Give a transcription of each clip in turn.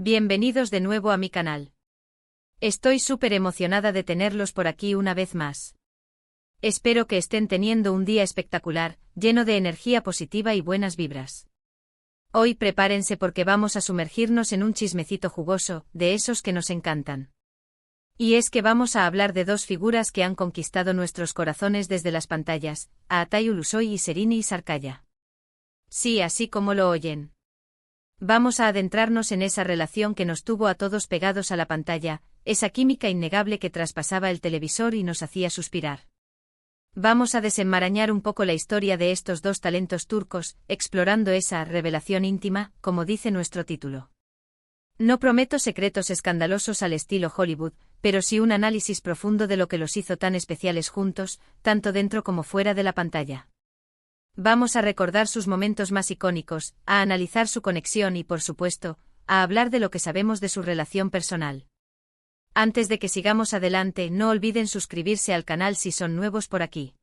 Bienvenidos de nuevo a mi canal. Estoy súper emocionada de tenerlos por aquí una vez más. Espero que estén teniendo un día espectacular, lleno de energía positiva y buenas vibras. Hoy prepárense porque vamos a sumergirnos en un chismecito jugoso, de esos que nos encantan. Y es que vamos a hablar de dos figuras que han conquistado nuestros corazones desde las pantallas, Aatay Ulusoy y Serini Sarkaya. Sí, así como lo oyen. Vamos a adentrarnos en esa relación que nos tuvo a todos pegados a la pantalla, esa química innegable que traspasaba el televisor y nos hacía suspirar. Vamos a desenmarañar un poco la historia de estos dos talentos turcos, explorando esa revelación íntima, como dice nuestro título. No prometo secretos escandalosos al estilo Hollywood, pero sí un análisis profundo de lo que los hizo tan especiales juntos, tanto dentro como fuera de la pantalla. Vamos a recordar sus momentos más icónicos, a analizar su conexión y, por supuesto, a hablar de lo que sabemos de su relación personal. Antes de que sigamos adelante, no olviden suscribirse al canal si son nuevos por aquí.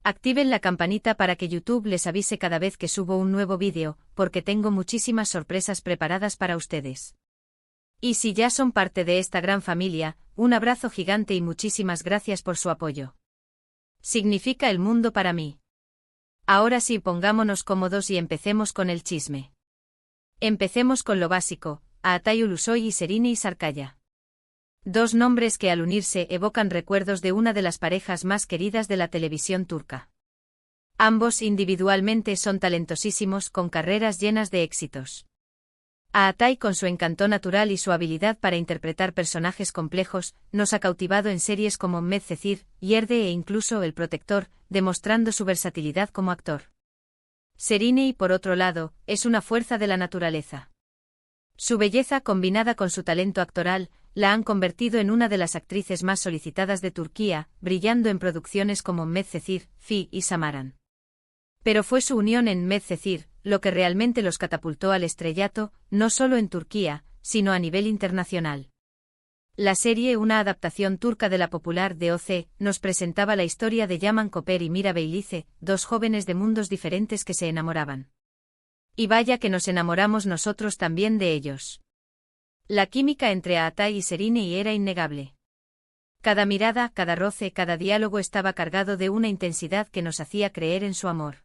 Activen la campanita para que YouTube les avise cada vez que subo un nuevo vídeo, porque tengo muchísimas sorpresas preparadas para ustedes. Y si ya son parte de esta gran familia, un abrazo gigante y muchísimas gracias por su apoyo. Significa el mundo para mí. Ahora sí, pongámonos cómodos y empecemos con el chisme. Empecemos con lo básico, Aatay Ulusoy y Serini Sarkaya. Dos nombres que al unirse evocan recuerdos de una de las parejas más queridas de la televisión turca. Ambos individualmente son talentosísimos con carreras llenas de éxitos. Aatay, con su encanto natural y su habilidad para interpretar personajes complejos, nos ha cautivado en series como Medcezir, Yerde e incluso El Protector, demostrando su versatilidad como actor. Serini, por otro lado, es una fuerza de la naturaleza. Su belleza combinada con su talento actoral, la han convertido en una de las actrices más solicitadas de Turquía, brillando en producciones como Medcezir, Fi y Samaran. Pero fue su unión en Medcezir lo que realmente los catapultó al estrellato, no solo en Turquía, sino a nivel internacional. La serie, una adaptación turca de la popular DOC, nos presentaba la historia de Yaman Koper y Mira Beylice, dos jóvenes de mundos diferentes que se enamoraban. Y vaya que nos enamoramos nosotros también de ellos. La química entre Aatay y Serini era innegable. Cada mirada, cada roce, cada diálogo estaba cargado de una intensidad que nos hacía creer en su amor.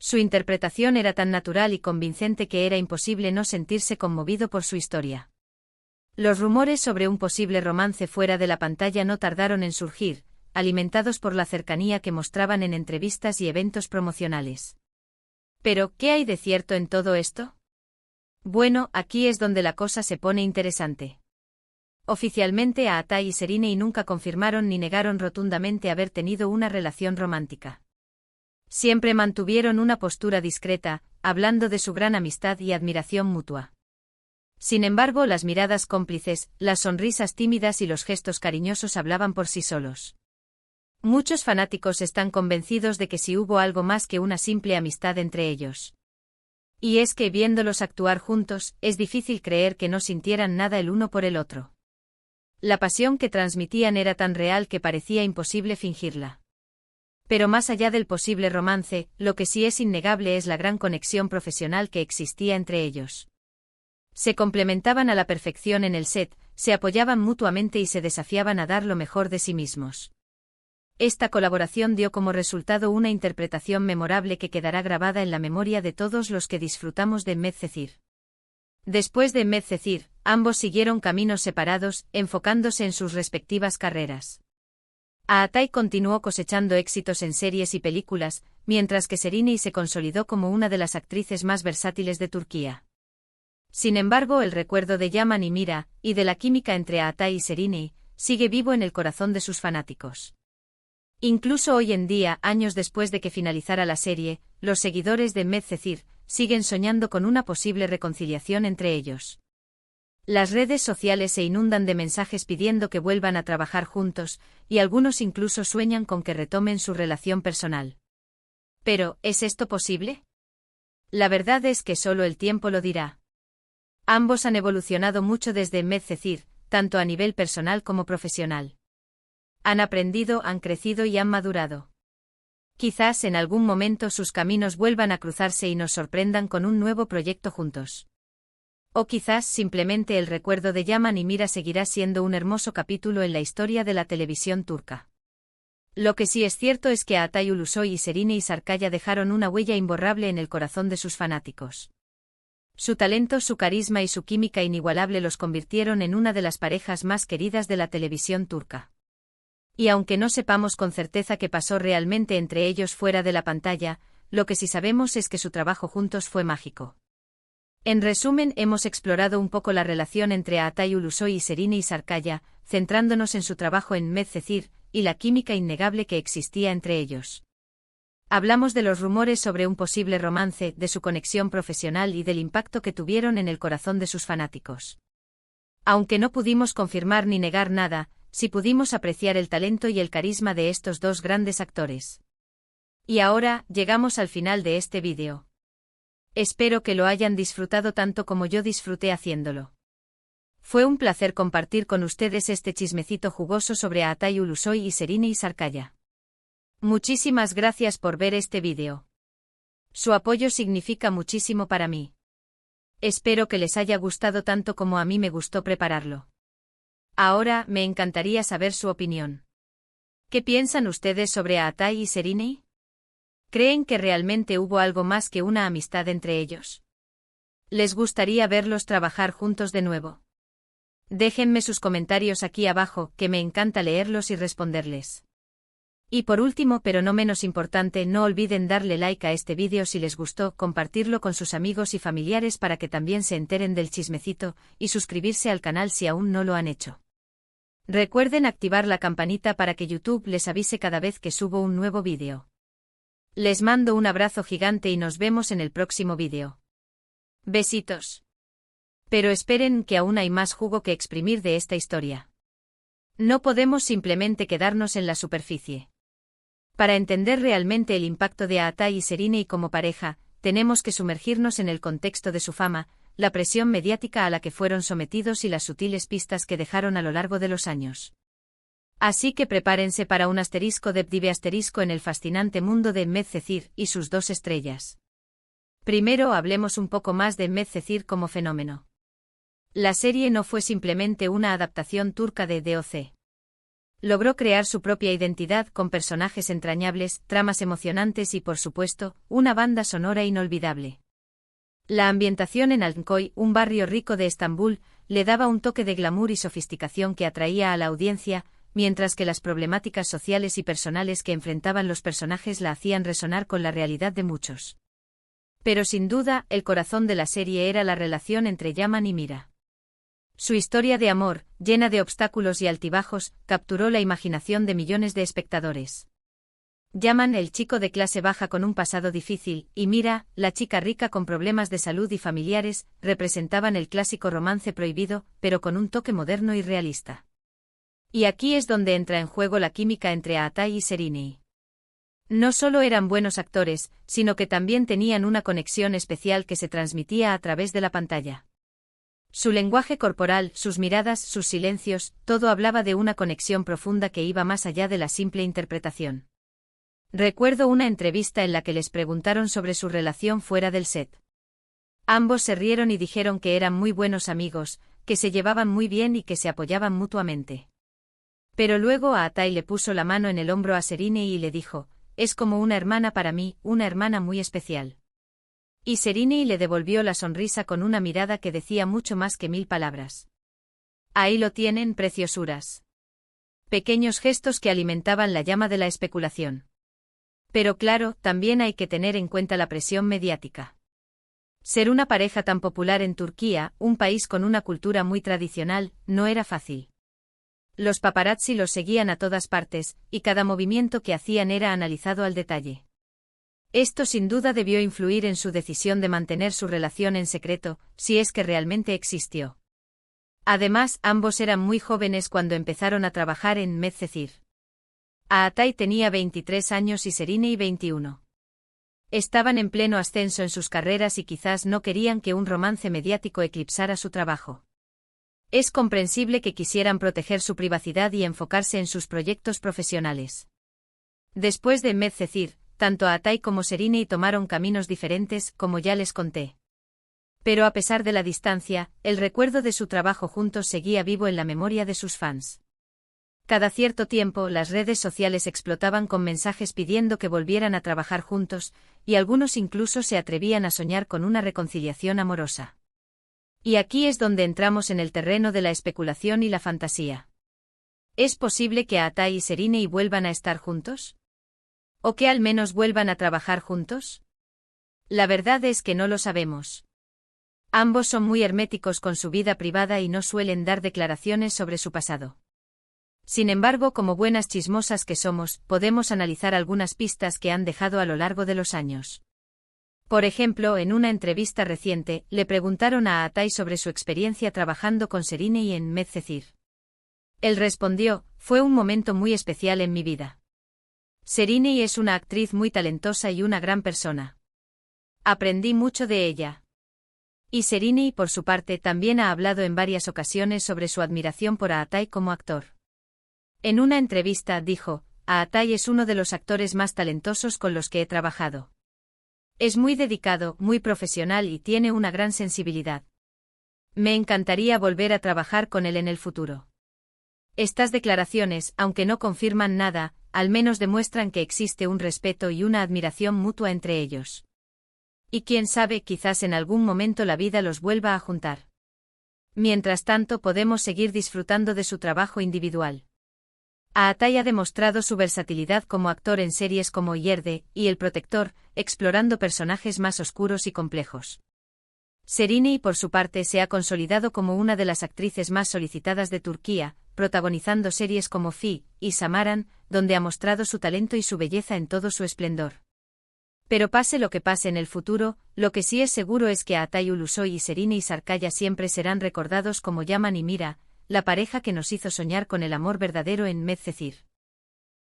Su interpretación era tan natural y convincente que era imposible no sentirse conmovido por su historia. Los rumores sobre un posible romance fuera de la pantalla no tardaron en surgir, alimentados por la cercanía que mostraban en entrevistas y eventos promocionales. Pero, ¿qué hay de cierto en todo esto? Bueno, aquí es donde la cosa se pone interesante. Oficialmente Aatay y Serini nunca confirmaron ni negaron rotundamente haber tenido una relación romántica. Siempre mantuvieron una postura discreta, hablando de su gran amistad y admiración mutua. Sin embargo, las miradas cómplices, las sonrisas tímidas y los gestos cariñosos hablaban por sí solos. Muchos fanáticos están convencidos de que sí hubo algo más que una simple amistad entre ellos. Y es que viéndolos actuar juntos, es difícil creer que no sintieran nada el uno por el otro. La pasión que transmitían era tan real que parecía imposible fingirla. Pero más allá del posible romance, lo que sí es innegable es la gran conexión profesional que existía entre ellos. Se complementaban a la perfección en el set, se apoyaban mutuamente y se desafiaban a dar lo mejor de sí mismos. Esta colaboración dio como resultado una interpretación memorable que quedará grabada en la memoria de todos los que disfrutamos de Medcezir. Después de Medcezir, ambos siguieron caminos separados, enfocándose en sus respectivas carreras. Aatay continuó cosechando éxitos en series y películas, mientras que Serini se consolidó como una de las actrices más versátiles de Turquía. Sin embargo, el recuerdo de Yaman y Mira, y de la química entre Aatay y Serini, sigue vivo en el corazón de sus fanáticos. Incluso hoy en día, años después de que finalizara la serie, los seguidores de Medcezir siguen soñando con una posible reconciliación entre ellos. Las redes sociales se inundan de mensajes pidiendo que vuelvan a trabajar juntos, y algunos incluso sueñan con que retomen su relación personal. Pero, ¿es esto posible? La verdad es que solo el tiempo lo dirá. Ambos han evolucionado mucho desde Medcezir, tanto a nivel personal como profesional. Han aprendido, han crecido y han madurado. Quizás en algún momento sus caminos vuelvan a cruzarse y nos sorprendan con un nuevo proyecto juntos. O quizás simplemente el recuerdo de Yaman y Mira seguirá siendo un hermoso capítulo en la historia de la televisión turca. Lo que sí es cierto es que Altay Ulusoy y Serine Sarıkaya dejaron una huella imborrable en el corazón de sus fanáticos. Su talento, su carisma y su química inigualable los convirtieron en una de las parejas más queridas de la televisión turca. Y aunque no sepamos con certeza qué pasó realmente entre ellos fuera de la pantalla, lo que sí sabemos es que su trabajo juntos fue mágico. En resumen, hemos explorado un poco la relación entre Altay Ulusoy y Serine Sarıkaya, centrándonos en su trabajo en Medcezir, y la química innegable que existía entre ellos. Hablamos de los rumores sobre un posible romance, de su conexión profesional y del impacto que tuvieron en el corazón de sus fanáticos. Aunque no pudimos confirmar ni negar nada, sí pudimos apreciar el talento y el carisma de estos dos grandes actores. Y ahora, llegamos al final de este vídeo. Espero que lo hayan disfrutado tanto como yo disfruté haciéndolo. Fue un placer compartir con ustedes este chismecito jugoso sobre Altay Ulusoy y Serine Sarıkaya. Muchísimas gracias por ver este vídeo. Su apoyo significa muchísimo para mí. Espero que les haya gustado tanto como a mí me gustó prepararlo. Ahora, me encantaría saber su opinión. ¿Qué piensan ustedes sobre Altay y Serine? ¿Creen que realmente hubo algo más que una amistad entre ellos? ¿Les gustaría verlos trabajar juntos de nuevo? Déjenme sus comentarios aquí abajo, que me encanta leerlos y responderles. Y por último, pero no menos importante, no olviden darle like a este vídeo si les gustó, compartirlo con sus amigos y familiares para que también se enteren del chismecito, y suscribirse al canal si aún no lo han hecho. Recuerden activar la campanita para que YouTube les avise cada vez que subo un nuevo vídeo. Les mando un abrazo gigante y nos vemos en el próximo vídeo. Besitos. Pero esperen, que aún hay más jugo que exprimir de esta historia. No podemos simplemente quedarnos en la superficie. Para entender realmente el impacto de Altay y Serine como pareja, tenemos que sumergirnos en el contexto de su fama, la presión mediática a la que fueron sometidos y las sutiles pistas que dejaron a lo largo de los años. Así que prepárense para un asterisco de Pdive asterisco en el fascinante mundo de Medcezir y sus dos estrellas. Primero hablemos un poco más de Medcezir como fenómeno. La serie no fue simplemente una adaptación turca de DOC. Logró crear su propia identidad con personajes entrañables, tramas emocionantes y, por supuesto, una banda sonora inolvidable. La ambientación en Altınköy, un barrio rico de Estambul, le daba un toque de glamour y sofisticación que atraía a la audiencia, mientras que las problemáticas sociales y personales que enfrentaban los personajes la hacían resonar con la realidad de muchos. Pero sin duda, el corazón de la serie era la relación entre Yaman y Mira. Su historia de amor, llena de obstáculos y altibajos, capturó la imaginación de millones de espectadores. Yaman, el chico de clase baja con un pasado difícil, y Mira, la chica rica con problemas de salud y familiares, representaban el clásico romance prohibido, pero con un toque moderno y realista. Y aquí es donde entra en juego la química entre Altay y Serine. No solo eran buenos actores, sino que también tenían una conexión especial que se transmitía a través de la pantalla. Su lenguaje corporal, sus miradas, sus silencios, todo hablaba de una conexión profunda que iba más allá de la simple interpretación. Recuerdo una entrevista en la que les preguntaron sobre su relación fuera del set. Ambos se rieron y dijeron que eran muy buenos amigos, que se llevaban muy bien y que se apoyaban mutuamente. Pero luego Altay le puso la mano en el hombro a Serine y le dijo: «Es como una hermana para mí, una hermana muy especial». Y Serine le devolvió la sonrisa con una mirada que decía mucho más que 1000 palabras. Ahí lo tienen, preciosuras. Pequeños gestos que alimentaban la llama de la especulación. Pero claro, también hay que tener en cuenta la presión mediática. Ser una pareja tan popular en Turquía, un país con una cultura muy tradicional, no era fácil. Los paparazzi los seguían a todas partes, y cada movimiento que hacían era analizado al detalle. Esto sin duda debió influir en su decisión de mantener su relación en secreto, si es que realmente existió. Además, ambos eran muy jóvenes cuando empezaron a trabajar en Medcezir. Altay tenía 23 años y Serine 21. Estaban en pleno ascenso en sus carreras y quizás no querían que un romance mediático eclipsara su trabajo. Es comprensible que quisieran proteger su privacidad y enfocarse en sus proyectos profesionales. Después de Medcezir, tanto Altay como Serine tomaron caminos diferentes, como ya les conté. Pero a pesar de la distancia, el recuerdo de su trabajo juntos seguía vivo en la memoria de sus fans. Cada cierto tiempo, las redes sociales explotaban con mensajes pidiendo que volvieran a trabajar juntos, y algunos incluso se atrevían a soñar con una reconciliación amorosa. Y aquí es donde entramos en el terreno de la especulación y la fantasía. ¿Es posible que Atai y Serena vuelvan a estar juntos? ¿O que al menos vuelvan a trabajar juntos? La verdad es que no lo sabemos. Ambos son muy herméticos con su vida privada y no suelen dar declaraciones sobre su pasado. Sin embargo, como buenas chismosas que somos, podemos analizar algunas pistas que han dejado a lo largo de los años. Por ejemplo, en una entrevista reciente, le preguntaron a Atai sobre su experiencia trabajando con Serena en Medcezir. Él respondió: fue un momento muy especial en mi vida. Serena es una actriz muy talentosa y una gran persona. Aprendí mucho de ella. Y Serena, por su parte, también ha hablado en varias ocasiones sobre su admiración por Atai como actor. En una entrevista dijo: Atai es uno de los actores más talentosos con los que he trabajado. Es muy dedicado, muy profesional y tiene una gran sensibilidad. Me encantaría volver a trabajar con él en el futuro. Estas declaraciones, aunque no confirman nada, al menos demuestran que existe un respeto y una admiración mutua entre ellos. Y quién sabe, quizás en algún momento la vida los vuelva a juntar. Mientras tanto, podemos seguir disfrutando de su trabajo individual. Atai ha demostrado su versatilidad como actor en series como Yerde y El Protector, explorando personajes más oscuros y complejos. Serena, por su parte, se ha consolidado como una de las actrices más solicitadas de Turquía, protagonizando series como Fi y Samaran, donde ha mostrado su talento y su belleza en todo su esplendor. Pero pase lo que pase en el futuro, lo que sí es seguro es que Atai Ulusoy y Serena Sarkaya siempre serán recordados como Yaman y Mira, la pareja que nos hizo soñar con el amor verdadero en Medcezir.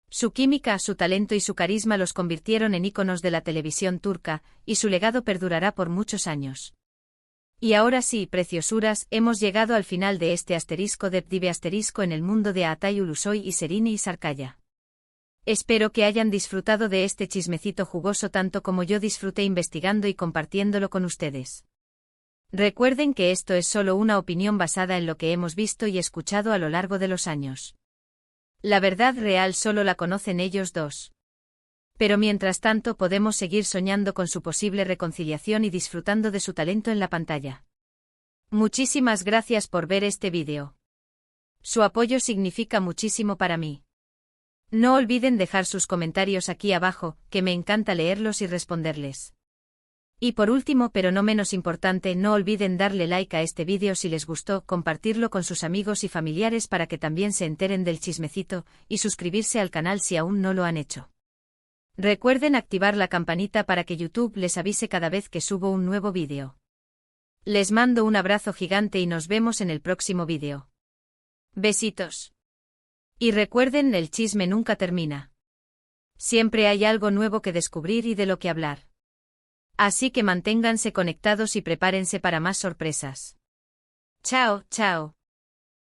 Su química, su talento y su carisma los convirtieron en íconos de la televisión turca, y su legado perdurará por muchos años. Y ahora sí, preciosuras, hemos llegado al final de este asterisco de Pdive asterisco en el mundo de Atai Ulusoy y Serena Sarkaya. Espero que hayan disfrutado de este chismecito jugoso tanto como yo disfruté investigando y compartiéndolo con ustedes. Recuerden que esto es solo una opinión basada en lo que hemos visto y escuchado a lo largo de los años. La verdad real solo la conocen ellos dos. Pero mientras tanto podemos seguir soñando con su posible reconciliación y disfrutando de su talento en la pantalla. Muchísimas gracias por ver este vídeo. Su apoyo significa muchísimo para mí. No olviden dejar sus comentarios aquí abajo, que me encanta leerlos y responderles. Y por último, pero no menos importante, no olviden darle like a este vídeo si les gustó, compartirlo con sus amigos y familiares para que también se enteren del chismecito, y suscribirse al canal si aún no lo han hecho. Recuerden activar la campanita para que YouTube les avise cada vez que subo un nuevo vídeo. Les mando un abrazo gigante y nos vemos en el próximo vídeo. Besitos. Y recuerden, el chisme nunca termina. Siempre hay algo nuevo que descubrir y de lo que hablar. Así que manténganse conectados y prepárense para más sorpresas. Chao, chao.